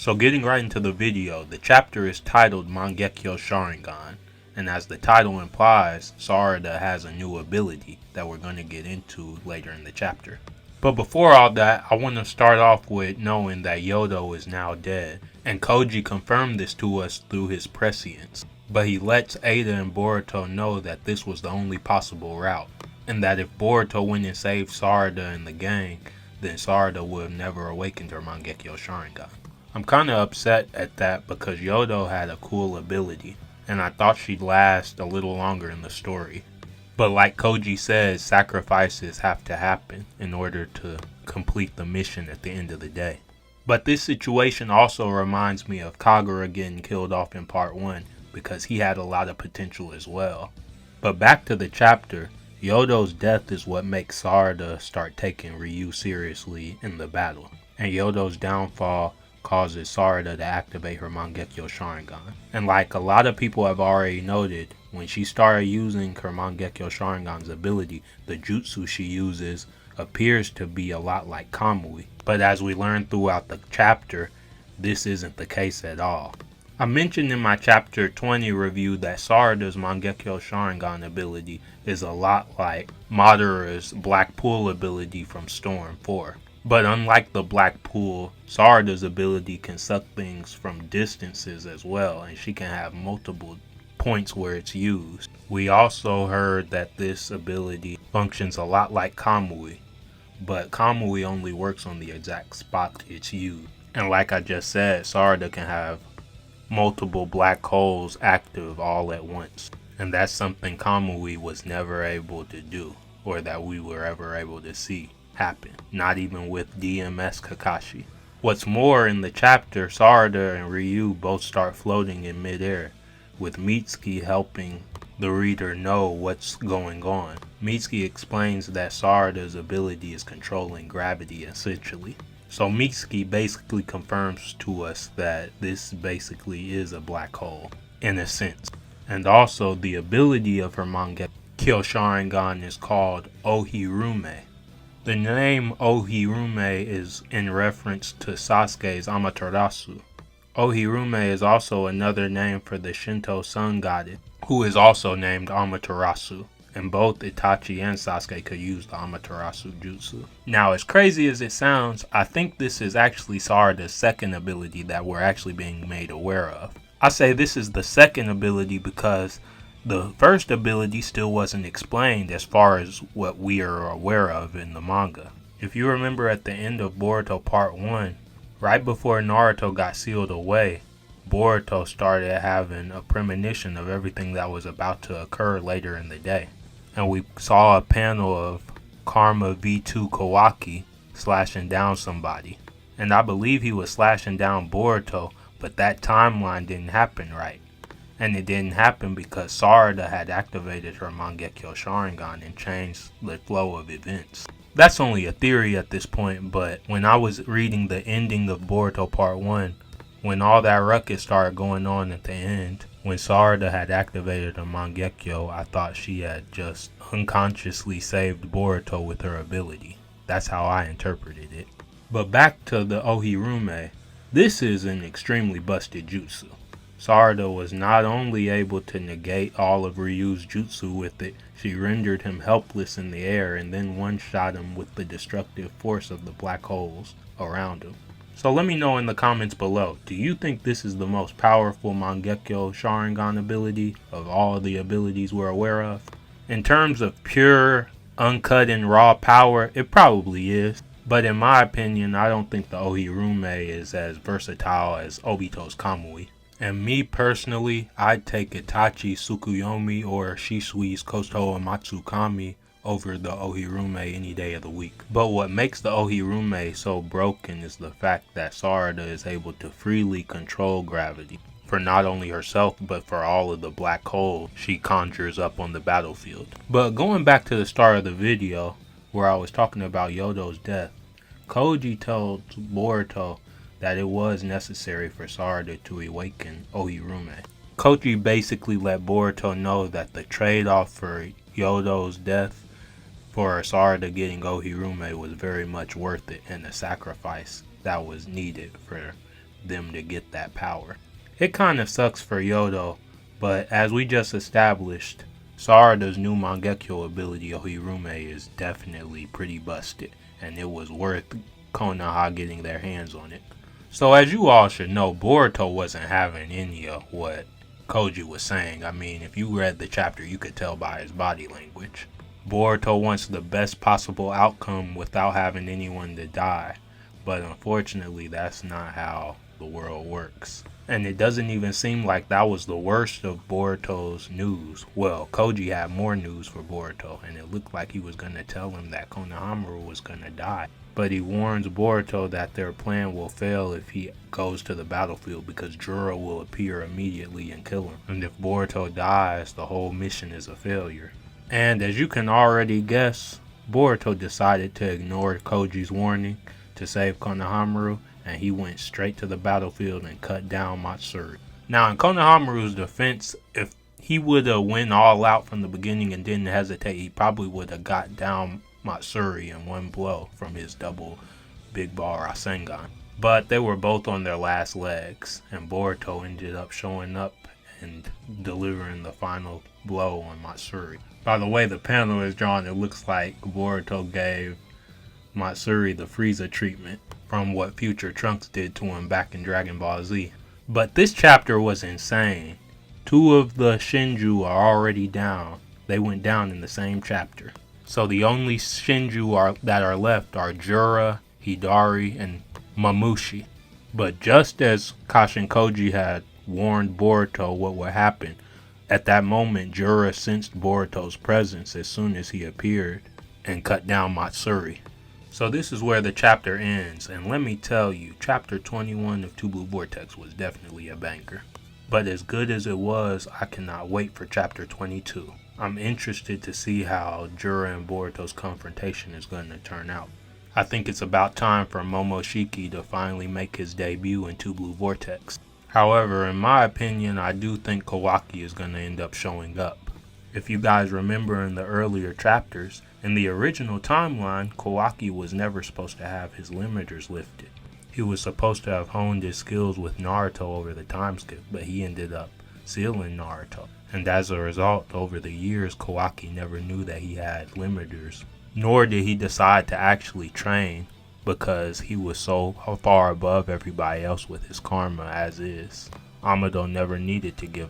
So getting right into the video, the chapter is titled Mangekyo Sharingan, and as the title implies, Sarada has a new ability that we're going to get into later in the chapter. But before all that, I want to start off with knowing that Yodo is now dead, and Koji confirmed this to us through his prescience. But he lets Ada and Boruto know that this was the only possible route, and that if Boruto went and saved Sarada and the gang, then Sarada would have never awakened her Mangekyo Sharingan. I'm kinda upset at that because Yodo had a cool ability, and I thought she'd last a little longer in the story. But like Koji says, sacrifices have to happen in order to complete the mission at the end of the day. But this situation also reminds me of Kagura getting killed off in part 1 because he had a lot of potential as well. But back to the chapter, Yodo's death is what makes Sarada start taking Ryu seriously in the battle, and Yodo's downfall causes Sarada to activate her Mangekyo Sharingan. And like a lot of people have already noted, when she started using her Mangekyo Sharingan's ability, the jutsu she uses appears to be a lot like Kamui. But as we learn throughout the chapter, this isn't the case at all. I mentioned in my chapter 20 review that Sarada's Mangekyo Sharingan ability is a lot like Madara's Black Pool ability from Storm 4. But unlike the Black Pool, Sarada's ability can suck things from distances as well, and she can have multiple points where it's used. We also heard that this ability functions a lot like Kamui, but Kamui only works on the exact spot it's used. And like I just said, Sarada can have multiple black holes active all at once, and that's something Kamui was never able to do, or that we were ever able to see happen, not even with DMS Kakashi. What's more, in the chapter, Sarada and Ryu both start floating in midair, with Mitsuki helping the reader know what's going on. Mitsuki explains that Sarada's ability is controlling gravity essentially. So Mitsuki basically confirms to us that this basically is a black hole, in a sense. And also, the ability of her Mangekyo Sharingan is called Ohirume. The name Ohirume is in reference to Sasuke's Amaterasu. Ohirume is also another name for the Shinto sun goddess, who is also named Amaterasu, and both Itachi and Sasuke could use the Amaterasu jutsu. Now, as crazy as it sounds, I think this is actually Sarada's second ability that we're actually being made aware of. I say this is the second ability because the first ability still wasn't explained as far as what we are aware of in the manga. If you remember at the end of Boruto Part 1, right before Naruto got sealed away, Boruto started having a premonition of everything that was about to occur later in the day. And we saw a panel of Karma V2 Kawaki slashing down somebody. And I believe he was slashing down Boruto, but that timeline didn't happen right. And it didn't happen because Sarada had activated her Mangekyo Sharingan and changed the flow of events. That's only a theory at this point, but when I was reading the ending of Boruto Part 1, when all that ruckus started going on at the end, when Sarada had activated her Mangekyo, I thought she had just unconsciously saved Boruto with her ability. That's how I interpreted it. But back to the Ohirume, this is an extremely busted jutsu. Sarada was not only able to negate all of Ryu's jutsu with it, she rendered him helpless in the air and then one-shot him with the destructive force of the black holes around him. So let me know in the comments below, do you think this is the most powerful Mangekyo Sharingan ability of all the abilities we're aware of? In terms of pure, uncut and raw power, it probably is. But in my opinion, I don't think the Ohirume is as versatile as Obito's Kamui. And me personally, I'd take Itachi's Tsukuyomi or Shisui's Koto Matsukami over the Ohirume any day of the week. But what makes the Ohirume so broken is the fact that Sarada is able to freely control gravity for not only herself but for all of the black holes she conjures up on the battlefield. But going back to the start of the video where I was talking about Yodo's death, Koji told Boruto that it was necessary for Sarada to awaken Ohirume. Koji basically let Boruto know that the trade-off for Yodo's death for Sarada getting Ohirume was very much worth it, and the sacrifice that was needed for them to get that power. It kind of sucks for Yodo, but as we just established, Sarada's new Mangekyo ability Ohirume is definitely pretty busted, and it was worth Konoha getting their hands on it. So as you all should know, Boruto wasn't having any of what Koji was saying. I mean, if you read the chapter, you could tell by his body language. Boruto wants the best possible outcome without having anyone to die, but unfortunately that's not how the world works. And it doesn't even seem like that was the worst of Boruto's news. Well, Koji had more news for Boruto, and it looked like he was going to tell him that Konohamaru was going to die. But he warns Boruto that their plan will fail if he goes to the battlefield, because Jura will appear immediately and kill him. And if Boruto dies, the whole mission is a failure. And as you can already guess, Boruto decided to ignore Koji's warning to save Konohamaru, and he went straight to the battlefield and cut down Matsuri. Now in Konohamaru's defense, if he would have went all out from the beginning and didn't hesitate, he probably would have got down Matsuri in one blow from his double big ball Rasengan. But they were both on their last legs, and Boruto ended up showing up and delivering the final blow on Matsuri. By the way the panel is drawn, it looks like Boruto gave Matsuri the Frieza treatment from what future Trunks did to him back in Dragon Ball Z. But this chapter was insane. 2 of the Shinju are already down. They went down in the same chapter. So the only Shinju that are left are Jura, Hidari, and Mamushi. But just as Kashin Koji had warned Boruto what would happen, at that moment Jura sensed Boruto's presence as soon as he appeared and cut down Matsuri. So this is where the chapter ends, and let me tell you, chapter 21 of Two Blue Vortex was definitely a banger. But as good as it was, I cannot wait for chapter 22. I'm interested to see how Jura and Boruto's confrontation is going to turn out. I think it's about time for Momoshiki to finally make his debut in Two Blue Vortex. However, in my opinion, I do think Kawaki is going to end up showing up. If you guys remember in the earlier chapters, in the original timeline, Kawaki was never supposed to have his limiters lifted. He was supposed to have honed his skills with Naruto over the time skip, but he ended up sealing Naruto. And as a result, over the years, Kawaki never knew that he had limiters, nor did he decide to actually train, because he was so far above everybody else with his karma as is. Amado never needed to give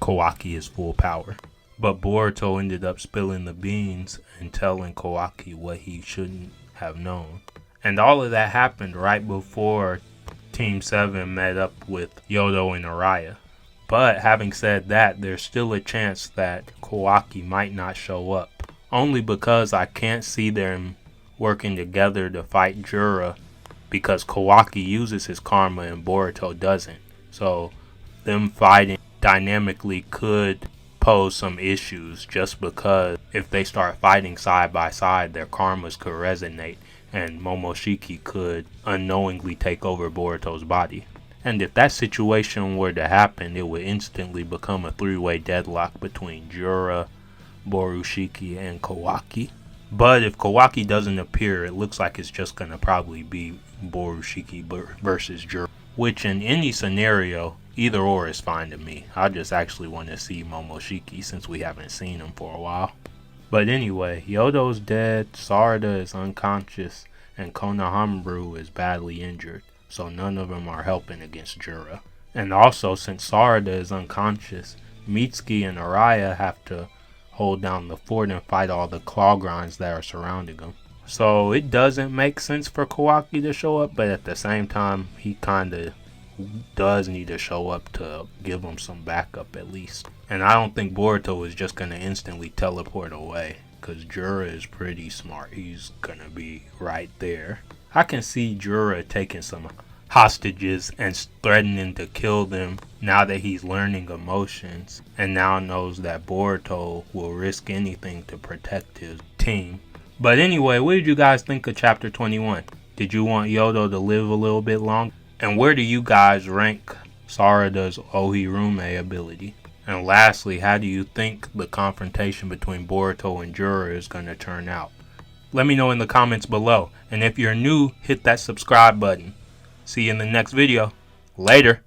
Kawaki his full power. But Boruto ended up spilling the beans and telling Kawaki what he shouldn't have known. And all of that happened right before Team 7 met up with Yodo and Araya. But having said that, there's still a chance that Kawaki might not show up. Only because I can't see them working together to fight Jura, because Kawaki uses his karma and Boruto doesn't. So them fighting dynamically could pose some issues, just because if they start fighting side by side, their karmas could resonate and Momoshiki could unknowingly take over Boruto's body. And if that situation were to happen, it would instantly become a 3-way deadlock between Jura, Borushiki, and Kawaki. But if Kawaki doesn't appear, it looks like it's just going to probably be Borushiki versus Jura, which in any scenario, either or is fine to me. I just actually want to see Momoshiki since we haven't seen him for a while. But anyway, Yodo's dead, Sarada is unconscious, and Konohamaru is badly injured, so none of them are helping against Jura. And also, since Sarada is unconscious, Mitsuki and Araya have to hold down the fort and fight all the claw grinds that are surrounding them. So it doesn't make sense for Kawaki to show up, but at the same time, he kinda does need to show up to give him some backup at least. And I don't think Boruto is just gonna instantly teleport away, because Jura is pretty smart. He's gonna be right there. I can see Jura taking some hostages and threatening to kill them now that he's learning emotions and now knows that Boruto will risk anything to protect his team. But anyway, what did you guys think of chapter 21? Did you want Yodo to live a little bit longer? And where do you guys rank Sarada's Ohirume ability? And lastly, how do you think the confrontation between Boruto and Jura is going to turn out? Let me know in the comments below. And if you're new, hit that subscribe button. See you in the next video. Later.